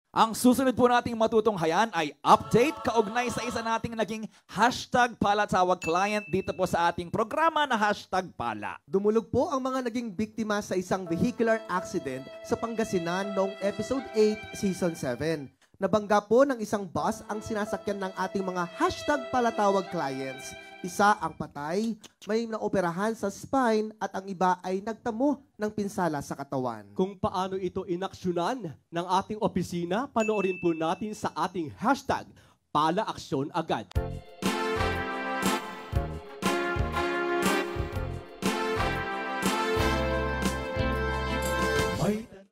Ang susunod po nating matutunghayan ay update kaugnay sa isa nating naging hashtag palatawag client dito po sa ating programa na hashtag pala. Dumulog po ang mga naging biktima sa isang vehicular accident sa Pangasinan noong episode 8, season 7. Nabangga po ng isang bus ang sinasakyan ng ating mga hashtag palatawag clients. Isa ang patay, may naoperahan sa spine at ang iba ay nagtamo ng pinsala sa katawan. Kung paano ito inaksyonan ng ating opisina, panoorin po natin sa ating hashtag palaaksyon agad.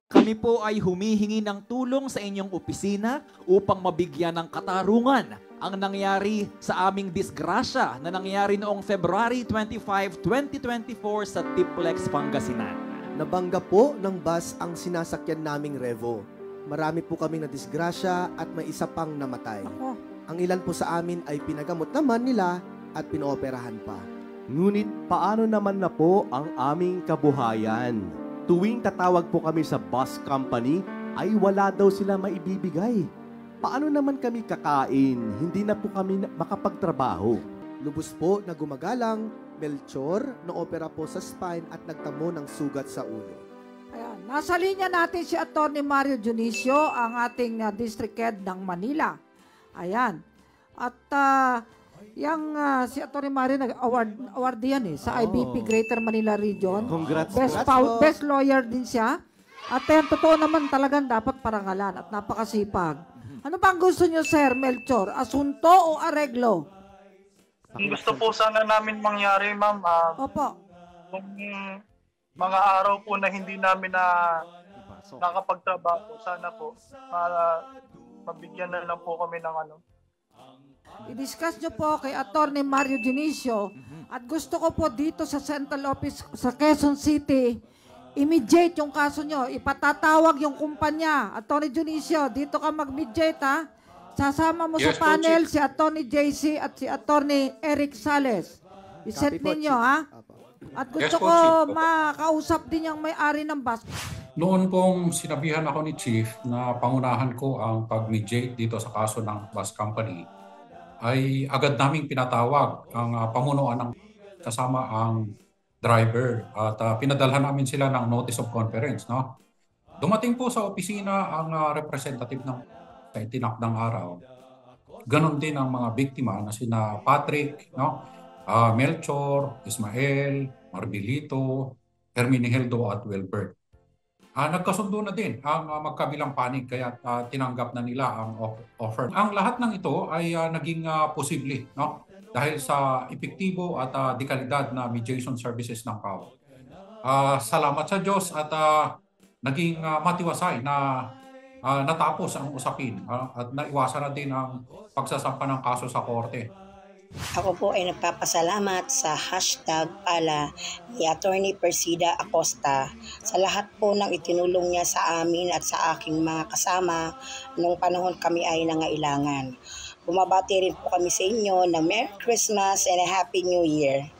Kami po ay humihingi ng tulong sa inyong opisina upang mabigyan ng katarungan ang nangyari sa aming disgrasya na nangyari noong February 25, 2024 sa Tiplex, Pangasinan. Nabangga po ng bus ang sinasakyan naming Revo. Marami po kaming nadisgrasya at may isa pang namatay. Ang ilan po sa amin ay pinagamot naman nila at pinooperahan pa. Ngunit paano naman na po ang aming kabuhayan? Tuwing tatawag po kami sa bus company, ay wala daw sila maibibigay. Paano naman kami kakain? Hindi na po kami makapagtrabaho. Lubos po na gumagalang, Melchor, na-opera po sa spine at nagtamo ng sugat sa ulo. Ayan. Nasa linya natin si Atty. Mario Dionisio, ang ating district head ng Manila. Ayan. At si Atty. Mario nag-award yan sa IBP Greater Manila Region. Congrats. Best lawyer din siya. At totoo naman talagang dapat parangalan at napakasipag. Ano bang gusto niyo, Sir Melchor? Asunto o areglo? Gusto po sana namin mangyari, ma'am. Opo. Kung mga araw po na hindi namin nakapagtrabaho, sana po mabigyan na lang po kami ng I-discuss nyo po kay Atty. Mario Dionisio at gusto ko po dito sa Central Office sa Quezon City, immediate yung kaso nyo. Ipatatawag yung kumpanya. Atty. Dionisio, dito ka mag-mediate ha. Sasama mo sa panel si Atty. JC at si Atty. Eric Sales. I-set ninyo ha. At gusto ko makausap din yung may-ari ng bus. Noon pong sinabihan ako ni Chief na pangunahan ko ang pag-mediate dito sa kaso ng bus company, ay agad naming pinatawag ang pamunuan ng kasama ang driver at pinadalhan namin sila ng notice of conference. No? Dumating po sa opisina ang representative ng sa itinakdang araw. Ganon din ang mga biktima na sina Patrick, Melchor, Ismael, Marbilito, Herminihildo at Wilbert. Nagkasundo na din ang magkabilang panig kaya tinanggap na nila ang offer. Ang lahat ng ito ay naging posible dahil sa epektibo at dekalidad na mediation services ng CAO. Salamat sa Diyos at naging matiwasay na natapos ang usapin at naiwasan na din ang pagsasampa ng kaso sa korte. Ako po ay nagpapasalamat sa hashtag pala ni Atty. Persida Acosta sa lahat po ng itinulong niya sa amin at sa aking mga kasama nung panahon kami ay nangailangan. Bumabati rin po kami sa inyo ng Merry Christmas and a Happy New Year.